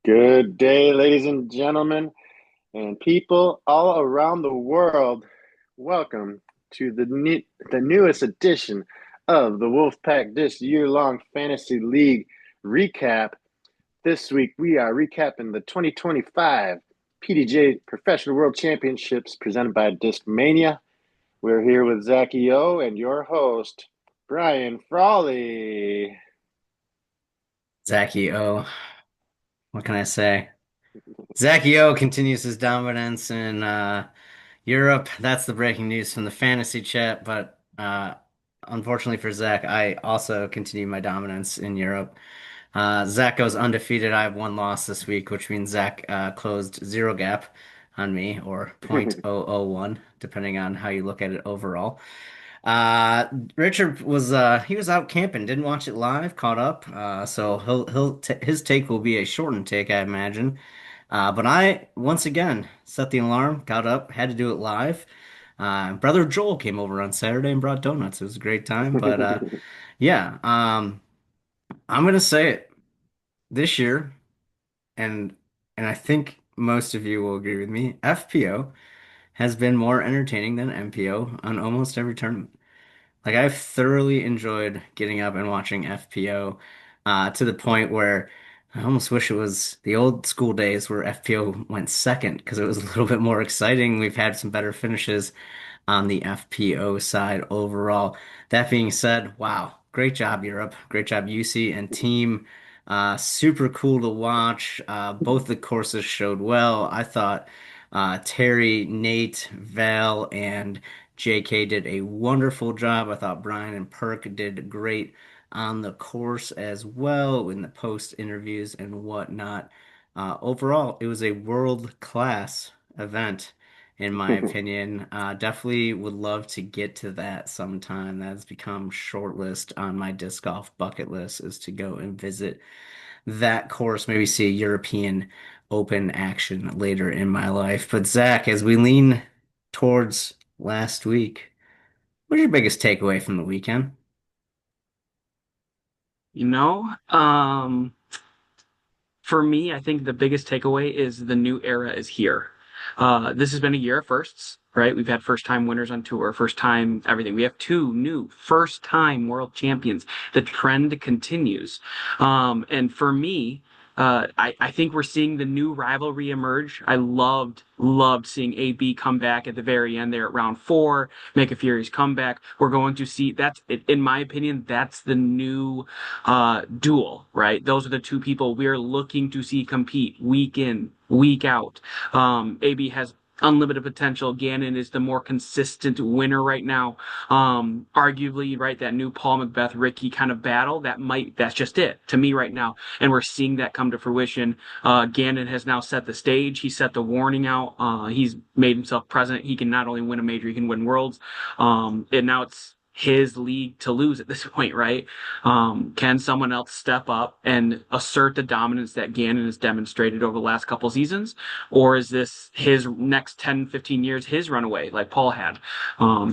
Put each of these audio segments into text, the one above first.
Good day, ladies and gentlemen, and people all around the world. Welcome to the newest edition of the Wolfpack Discs year-long fantasy league recap. This week we are recapping the 2025 PDGA Professional World Championships presented by Discmania. We're here with Zac O and your host, Brian Frawley. Zac O. What can I say? Zac O continues his dominance in Europe. That's the breaking news from the fantasy chat. But unfortunately for Zach, I also continue my dominance in Europe. Zach goes undefeated. I have one loss this week, which means Zach closed zero gap on me, or 0.001, depending on how you look at it overall. Richard was he was out camping, didn't watch it live, caught up. So he'll t his take will be a shortened take, I imagine. But I once again set the alarm, got up, had to do it live. Brother Joel came over on Saturday and brought donuts. It was a great time. But yeah, I'm gonna say it this year, and I think most of you will agree with me. FPO has been more entertaining than MPO on almost every tournament. Like I've thoroughly enjoyed getting up and watching FPO to the point where I almost wish it was the old school days where FPO went second because it was a little bit more exciting. We've had some better finishes on the FPO side overall. That being said, wow, great job, Europe. Great job, UC and team. Super cool to watch. Both the courses showed well. I thought Terry, Nate, Val, and JK did a wonderful job. I thought Brian and Perk did great on the course as well in the post interviews and whatnot. Overall, it was a world-class event in my opinion. Definitely would love to get to that sometime. That's become shortlist on my disc golf bucket list is to go and visit that course, maybe see a European Open action later in my life. But Zach, as we lean towards last week, what's your biggest takeaway from the weekend? You know, for me, I think the biggest takeaway is the new era is here. This has been a year of firsts, right? We've had first time winners on tour, first time everything. We have two new first time world champions. The trend continues. And for me, I think we're seeing the new rivalry emerge. I loved seeing AB come back at the very end there at round four, make a furious comeback. We're going to see that's, in my opinion, that's the new duel, right? Those are the two people we're looking to see compete week in, week out. AB has unlimited potential. Gannon is the more consistent winner right now. Arguably, right, that new Paul Macbeth Ricky kind of battle, that's just it to me right now. And we're seeing that come to fruition. Gannon has now set the stage. He set the warning out. He's made himself present. He can not only win a major, he can win worlds. And now it's his league to lose at this point, right? Can someone else step up and assert the dominance that Gannon has demonstrated over the last couple seasons? Or is this his next 10, 15 years, his runaway like Paul had?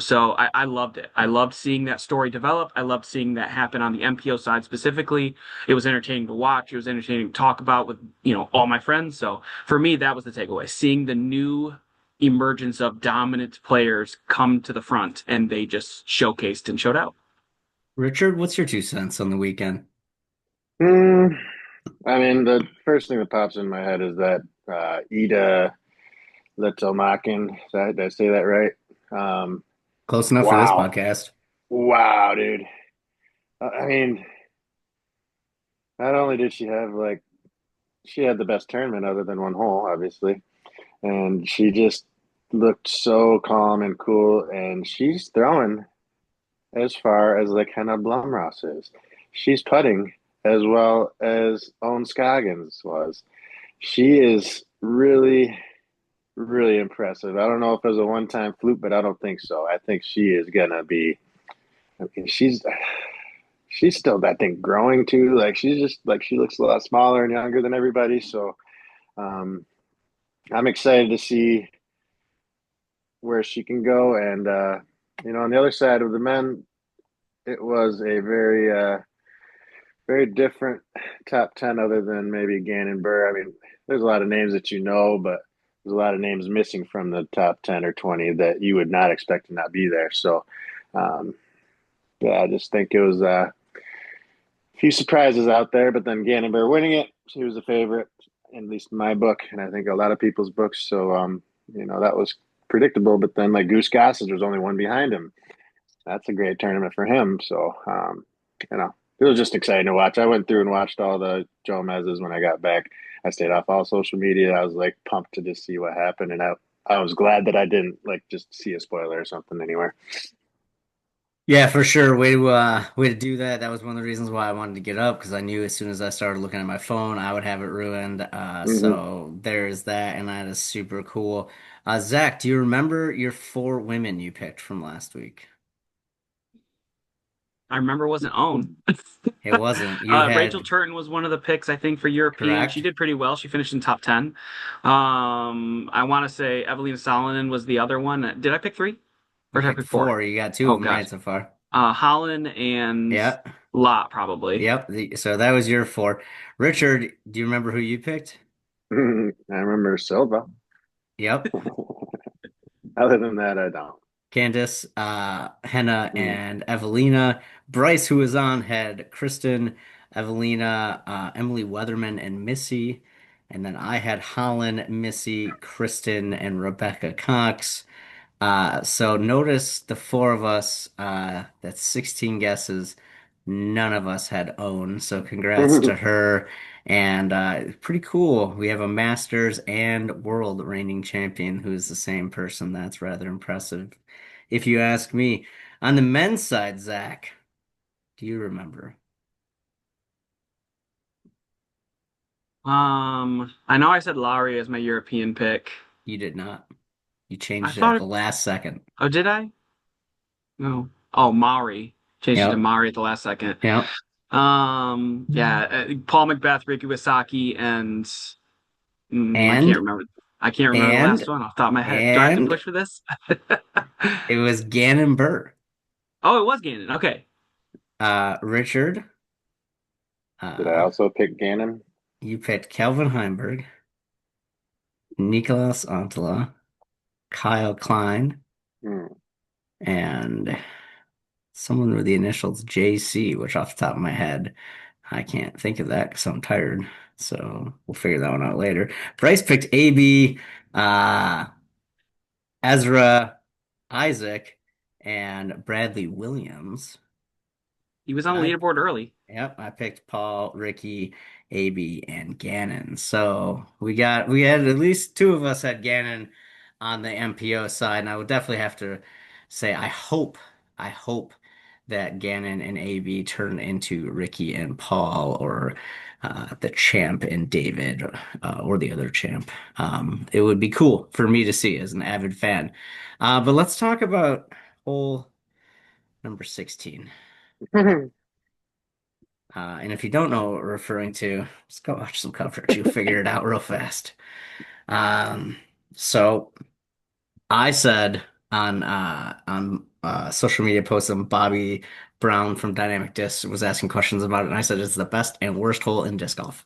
So I loved it. I loved seeing that story develop. I loved seeing that happen on the MPO side specifically. It was entertaining to watch. It was entertaining to talk about with, all my friends. So for me, that was the takeaway. Seeing the new emergence of dominant players come to the front and they just showcased and showed out. Richard, what's your 2 cents on the weekend? Hmm. I mean, the first thing that pops in my head is that Ida Litomakin. Did I say that right? Um, Close enough for this wow. podcast. Wow, dude. I mean, not only did she have she had the best tournament other than one hole, obviously, and she just looked so calm and cool, and she's throwing as far as like Hannah Blumross is. She's putting as well as Owen Scoggins was. She is really, really impressive. I don't know if it was a one-time fluke, but I don't think so. I think she is gonna be. I mean, she's still I think growing too. Like she's just like she looks a lot smaller and younger than everybody. So um, I'm excited to see where she can go. And on the other side of the men, it was a very different top 10 other than maybe Gannon Burr. I mean, there's a lot of names that you know, but there's a lot of names missing from the top 10 or 20 that you would not expect to not be there. So, um, yeah, I just think it was a few surprises out there, but then Gannon Burr winning it, he was a favorite, at least in my book, and I think a lot of people's books. So, that was predictable. But then, like Goose Gossage was only one behind him. That's a great tournament for him. So, it was just exciting to watch. I went through and watched all the Joe Mezes when I got back. I stayed off all social media. I was like pumped to just see what happened, and I was glad that I didn't like just see a spoiler or something anywhere. Yeah, for sure. Way to do that. That was one of the reasons why I wanted to get up because I knew as soon as I started looking at my phone, I would have it ruined. Mm-hmm. So there's that, and that is super cool. Zach, do you remember your four women you picked from last week? I remember it wasn't owned. It wasn't. You Rachel had Turton was one of the picks, I think, for European. She correct. did pretty well. She finished in top 10. I want to say Evelina Salonen was the other one. Did I pick three? You Or did I picked pick four? four. You got two Oh of them gosh. right so far. Holland and Yep. Lot probably. Yep. So that was your four. Richard, do you remember who you picked? I remember Silva. Yep. Other than that, I don't. Candace, Henna, Mm. and Evelina. Bryce, who was on, had Kristen, Evelina, Emily Weatherman, and Missy. And then I had Holland, Missy, Kristen, and Rebecca Cox. So notice the four of us, that's 16 guesses. None of us had own. So congrats to her. And pretty cool. We have a Masters and World reigning champion who is the same person. That's rather impressive, if you ask me. On the men's side, Zach, do you remember? I know I said Lowry as my European pick. You did not. You I changed it thought at the it, last second. oh, did I? No. Oh, Mauri. Changed it to Yep. Mauri at the last second. Yep. Yeah, Paul Macbeth, Ricky Wasaki, and I can't And remember. I can't remember the last and one off the top of my head. Do I have to and push for this? it was Gannon Burr. Oh, it was Gannon. Okay. Richard, Did I uh, also pick Gannon? you picked Calvin Heimberg, Nicolas Antela, Kyle Klein, Hmm. and someone with the initials JC, which off the top of my head, I can't think of that because I'm tired. So we'll figure that one out later. Bryce picked AB, uh, Ezra, Isaac, and Bradley Williams. He was And on the leaderboard early. yep, I picked Paul, Ricky, AB, and Gannon. So we had at least two of us had Gannon on the MPO side, and I would definitely have to say I hope that Gannon and AB turn into Ricky and Paul or the champ and David or the other champ. It would be cool for me to see as an avid fan. But let's talk about hole number 16. And if you don't know what we're referring to, just go watch some coverage. You'll figure it out real fast. Um, so I said on social media posts, and Bobby Brown from Dynamic Disc was asking questions about it, and I said it's the best and worst hole in disc golf.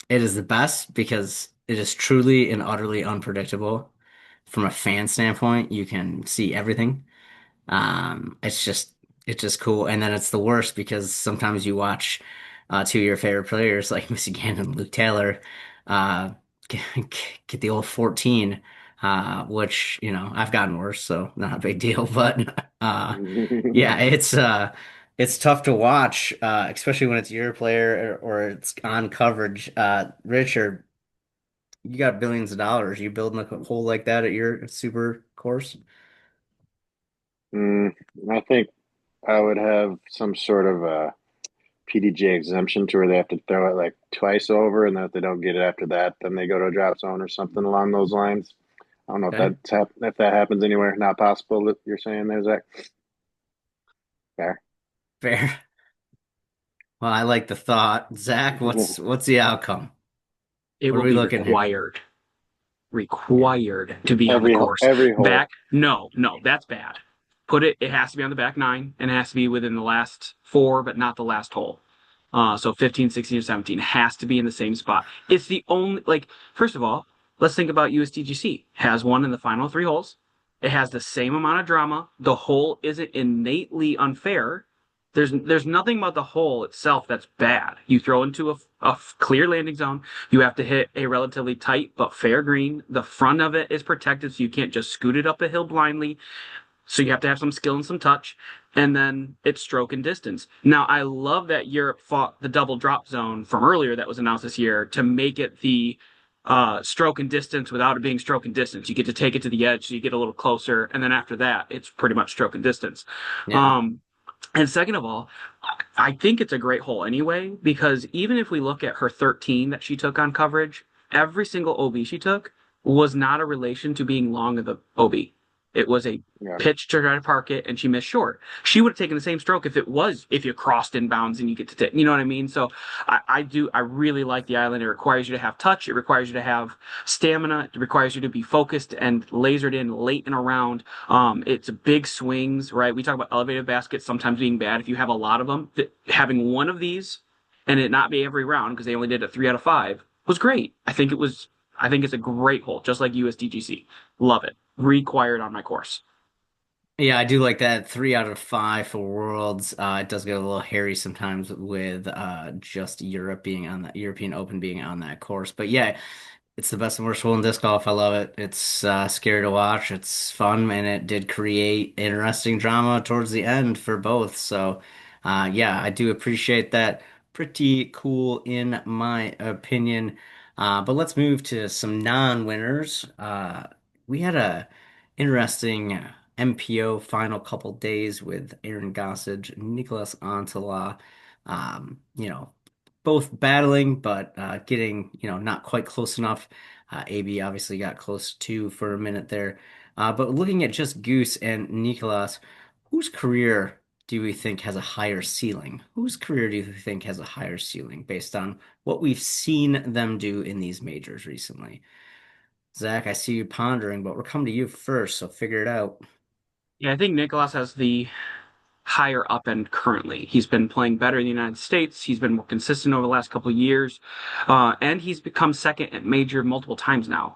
It is the best because it is truly and utterly unpredictable. From a fan standpoint, you can see everything. It's just cool. And then it's the worst because sometimes you watch two of your favorite players like Missy Gannon and Luke Taylor uh get, get the old 14, which, I've gotten worse, so not a big deal. But yeah, it's tough to watch, especially when it's your player or it's on coverage. Richard, you got billions of dollars. You building a hole like that at your super course? Mm, I think I would have some sort of a PDGA exemption to where they have to throw it like twice over, and then if they don't get it after that, then they go to a drop zone or something along those lines. I don't know Okay, if that happens anywhere. Not possible that you're saying there, Zach. Fair. fair. Well, I like the thought. Zach, what's the outcome? It What are will we be looking here? required to be on the course. Every hole. Back, no, no, that's bad. It has to be on the back nine and it has to be within the last four, but not the last hole. So 15, 16, or 17 has to be in the same spot. It's the only, like, first of all, let's think about USDGC. Has one in the final three holes. It has the same amount of drama. The hole isn't innately unfair. There's nothing about the hole itself that's bad. You throw into a clear landing zone. You have to hit a relatively tight but fair green. The front of it is protected, so you can't just scoot it up a hill blindly. So you have to have some skill and some touch, and then it's stroke and distance. Now, I love that Europe fought the double drop zone from earlier that was announced this year to make it the stroke and distance without it being stroke and distance. You get to take it to the edge, so you get a little closer, and then after that, it's pretty much stroke and distance. Yeah. Um, and second of all, I think it's a great hole anyway, because even if we look at her 13 that she took on coverage, every single OB she took was not a relation to being long of the OB. It was a Yeah. pitch to try to park it, and she missed short. She would have taken the same stroke if you crossed in bounds and you get to take, you know what I mean? So I really like the island. It requires you to have touch. It requires you to have stamina. It requires you to be focused and lasered in late in a round. It's big swings, right? We talk about elevated baskets sometimes being bad. If you have a lot of them, having one of these and it not be every round because they only did it 3 out of 5 was great. I think it's a great hole, just like USDGC. Love it. Required on my course. Yeah, I do like that 3 out of 5 for Worlds. It does get a little hairy sometimes with just Europe being on that European Open being on that course. But yeah, it's the best and worst hole in disc golf. I love it. It's scary to watch. It's fun, and it did create interesting drama towards the end for both. So, yeah, I do appreciate that. Pretty cool in my opinion. But let's move to some non-winners. We had a interesting MPO final couple days with Aaron Gossage, Nicholas Antela. You know, both battling, but getting, not quite close enough. AB obviously got close too for a minute there. But looking at just Goose and Nicolas, whose career do we think has a higher ceiling? Whose career do you think has a higher ceiling based on what we've seen them do in these majors recently? Zach, I see you pondering, but we're coming to you first, so figure it out. Yeah, I think Nicholas has the higher up end currently. He's been playing better in the United States. He's been more consistent over the last couple of years. And he's become second at major multiple times now.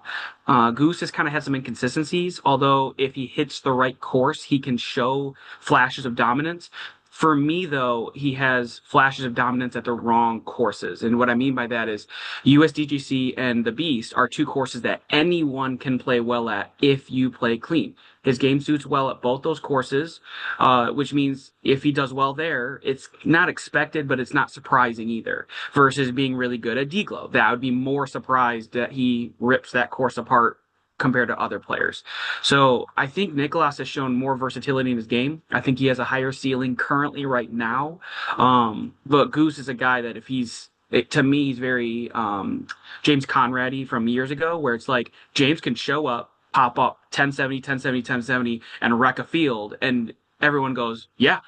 Goose has kind of had some inconsistencies, although if he hits the right course, he can show flashes of dominance. For me, though, he has flashes of dominance at the wrong courses. And what I mean by that is USDGC and the Beast are two courses that anyone can play well at if you play clean. His game suits well at both those courses, which means if he does well there, it's not expected, but it's not surprising either. Versus being really good at D-Glow, that I would be more surprised that he rips that course apart compared to other players. So I think Nicholas has shown more versatility in his game. I think he has a higher ceiling currently right now. But Goose is a guy that if to me, he's very James Conrady from years ago, where it's like James can show up, pop up 1070, 1070, 1070, and wreck a field, and everyone goes, yeah,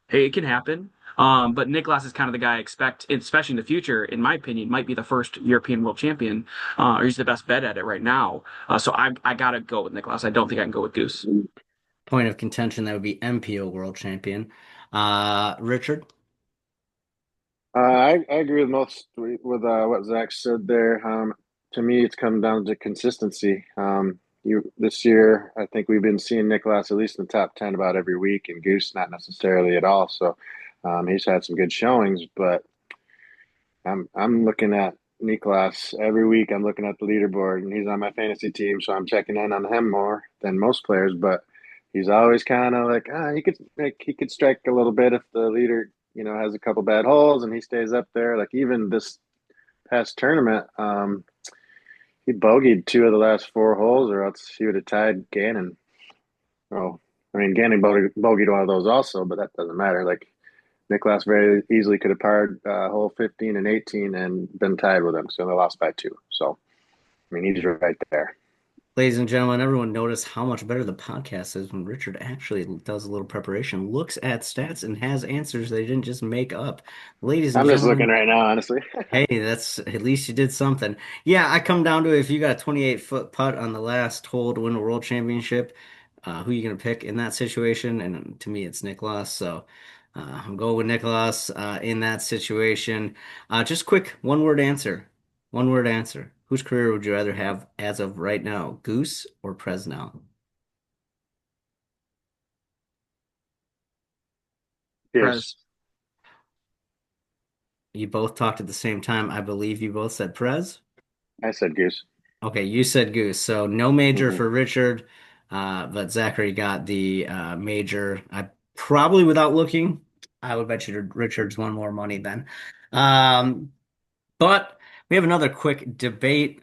hey, it can happen. But Nicholas is kind of the guy I expect, especially in the future, in my opinion, might be the first European world champion, or he's the best bet at it right now. So I gotta go with Nicholas. I don't think I can go with Goose. Point of contention, that would be MPO world champion. Richard? I agree with most with what Zach said there. To me, it's come down to consistency. You this year, I think we've been seeing Nicholas at least in the top 10 about every week, and Goose not necessarily at all. So he's had some good showings, but I'm looking at Nicholas every week. I'm looking at the leaderboard, and he's on my fantasy team, so I'm checking in on him more than most players. But he's always kind of like, he could strike a little bit if the leader, has a couple bad holes and he stays up there. Like even this past tournament, he bogeyed 2 of the last 4 holes, or else he would have tied Gannon. Oh, I mean, Gannon bogeyed one of those also, but that doesn't matter. Like Nicholas very easily could have parred hole 15 and 18 and been tied with him. So they lost by 2. So, I mean, he's right there. Ladies and gentlemen, everyone notice how much better the podcast is when Richard actually does a little preparation, looks at stats, and has answers they didn't just make up. Ladies and I'm just looking gentlemen, right now, honestly. hey, that's at least you did something. Yeah, I come down to if you got a 28-foot putt on the last hole to win a world championship, who you gonna pick in that situation? And to me, it's Nick Loss. So I'm going with Nicholas in that situation. Just quick, one word answer. One word answer. Whose career would you rather have as of right now, Goose or Presnell? Pierce. Prez. You both talked at the same time. I believe you both said Prez. I said Goose. Okay, you said Goose. So no major Hmm. for Richard, but Zachary got the major. I probably without looking, I would bet you Richard's won more money then. Um, But we have another quick debate.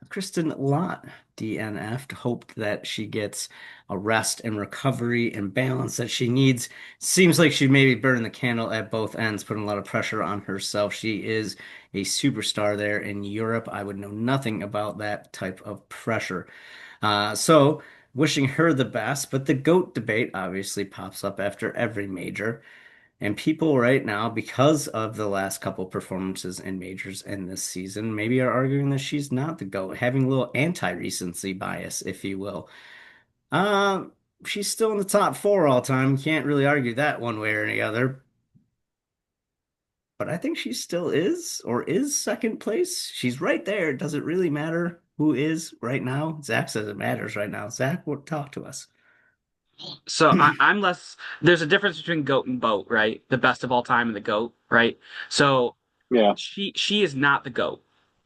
Kristen Lott DNF'd, hoped that she gets a rest and recovery and balance that she needs. Seems like she may be burning the candle at both ends, putting a lot of pressure on herself. She is a superstar there in Europe. I would know nothing about that type of pressure. So wishing her the best, but the GOAT debate obviously pops up after every major. And people right now, because of the last couple performances in majors in this season, maybe are arguing that she's not the GOAT, having a little anti-recency bias, if you will. Um, she's still in the top four all time. Can't really argue that one way or any other. But I think she still is, or is second place. She's right there. Does it really matter who is right now? Zach says it matters right now. Zach, talk to us. So I'm less. There's a difference between goat and boat, right? The best of all time and the goat, right? So Yeah. she is not the GOAT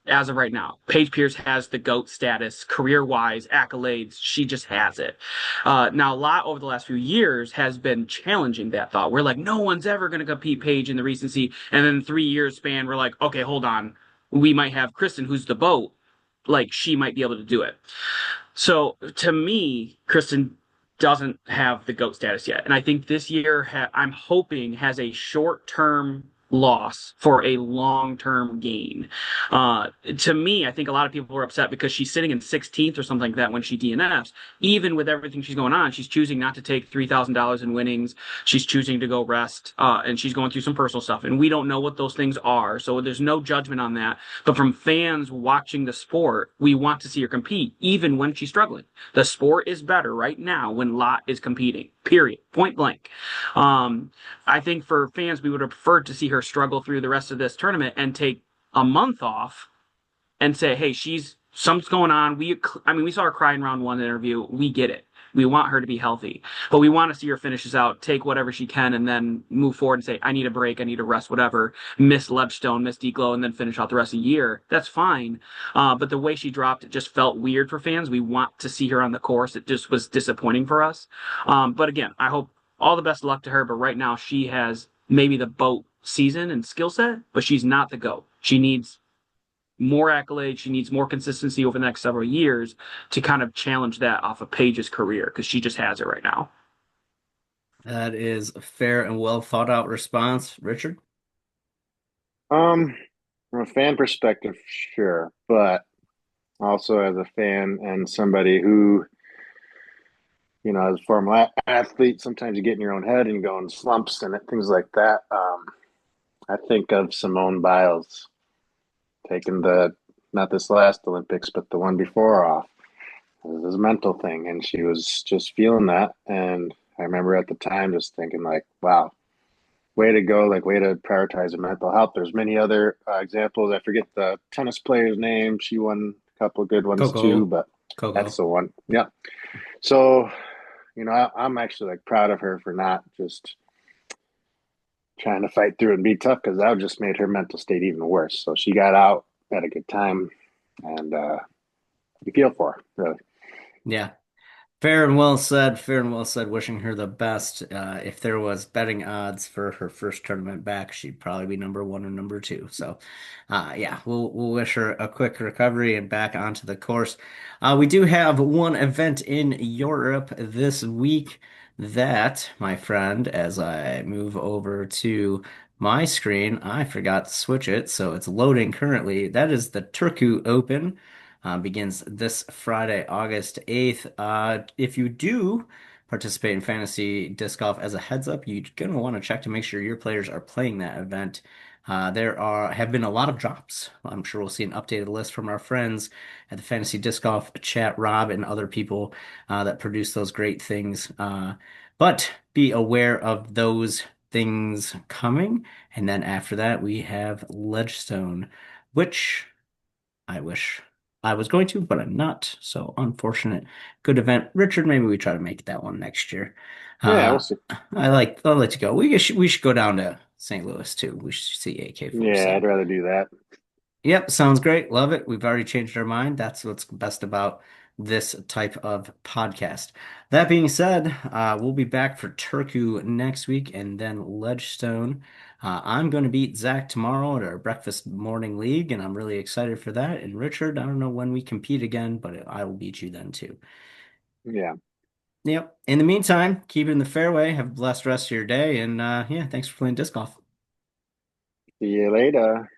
as of right now. Paige Pierce has the GOAT status, career wise, accolades. She just has it. Now, a lot over the last few years has been challenging that thought. We're like, no one's ever going to compete Paige in the recency. And then 3 years span, we're like, okay, hold on. We might have Kristen, who's the boat. Like, she might be able to do it. So to me, Kristen doesn't have the GOAT status yet. And I think this year, I'm hoping, has a short term loss for a long term gain. To me, I think a lot of people are upset because she's sitting in 16th or something like that when she DNFs. Even with everything she's going on, she's choosing not to take $3,000 in winnings. She's choosing to go rest, and she's going through some personal stuff. And we don't know what those things are. So there's no judgment on that. But from fans watching the sport, we want to see her compete, even when she's struggling. The sport is better right now when Lot is competing, period, point blank. Um, I think for fans, we would have preferred to see her struggle through the rest of this tournament and take a month off and say, hey, she's something's going on. I mean, we saw her cry in round one interview. We get it. We want her to be healthy, but we want to see her finishes out, take whatever she can, and then move forward and say, I need a break, I need a rest, whatever. Miss Ledgestone, miss Declo, and then finish out the rest of the year. That's fine. But the way she dropped, it just felt weird for fans. We want to see her on the course. It just was disappointing for us. But again, I hope all the best luck to her. But right now, she has maybe the boat season and skill set, but she's not the GOAT. She needs more accolades. She needs more consistency over the next several years to kind of challenge that off of Paige's career because she just has it right now. That is a fair and well thought out response, Richard. Um, from a fan perspective, sure, but also as a fan and somebody who, as a former athlete, sometimes you get in your own head and you go in slumps and things like that. I think of Simone Biles taking not this last Olympics, but the one before off. It was a mental thing, and she was just feeling that. And I remember at the time just thinking, like, wow, way to go, like, way to prioritize her mental health. There's many other examples. I forget the tennis player's name. She won a couple of good ones too, Coco. but that's Coco. the one. Yeah. So, I'm actually like proud of her for not just trying to fight through and be tough because that would just made her mental state even worse. So she got out, had a good time, and you feel for her, really. Yeah. Fair and well said. Fair and well said. Wishing her the best. If there was betting odds for her first tournament back, she'd probably be number one or number two. So, yeah, we'll wish her a quick recovery and back onto the course. We do have one event in Europe this week. That, my friend, as I move over to my screen, I forgot to switch it, so it's loading currently. That is the Turku Open begins this Friday, August 8th. If you do participate in fantasy disc golf, as a heads up, you're going to want to check to make sure your players are playing that event. There have been a lot of drops. I'm sure we'll see an updated list from our friends at the Fantasy Disc Golf chat, Rob and other people that produce those great things. But be aware of those things coming. And then after that, we have Ledgestone, which I wish I was going to, but I'm not. So unfortunate. Good event. Richard, maybe we try to make that one next year. Yeah, we'll Uh, see. I like to go. We should go down to St. Louis too. We should see Yeah, I'd AK-47. rather do that. Yep, sounds great. Love it. We've already changed our mind. That's what's best about this type of podcast. That being said, we'll be back for Turku next week and then Ledgestone. I'm going to beat Zach tomorrow at our breakfast morning league, and I'm really excited for that. And Richard, I don't know when we compete again, but I will beat you then too. Yeah. Yep. In the meantime, keep it in the fairway. Have a blessed rest of your day, and yeah, thanks for playing disc golf. See you later.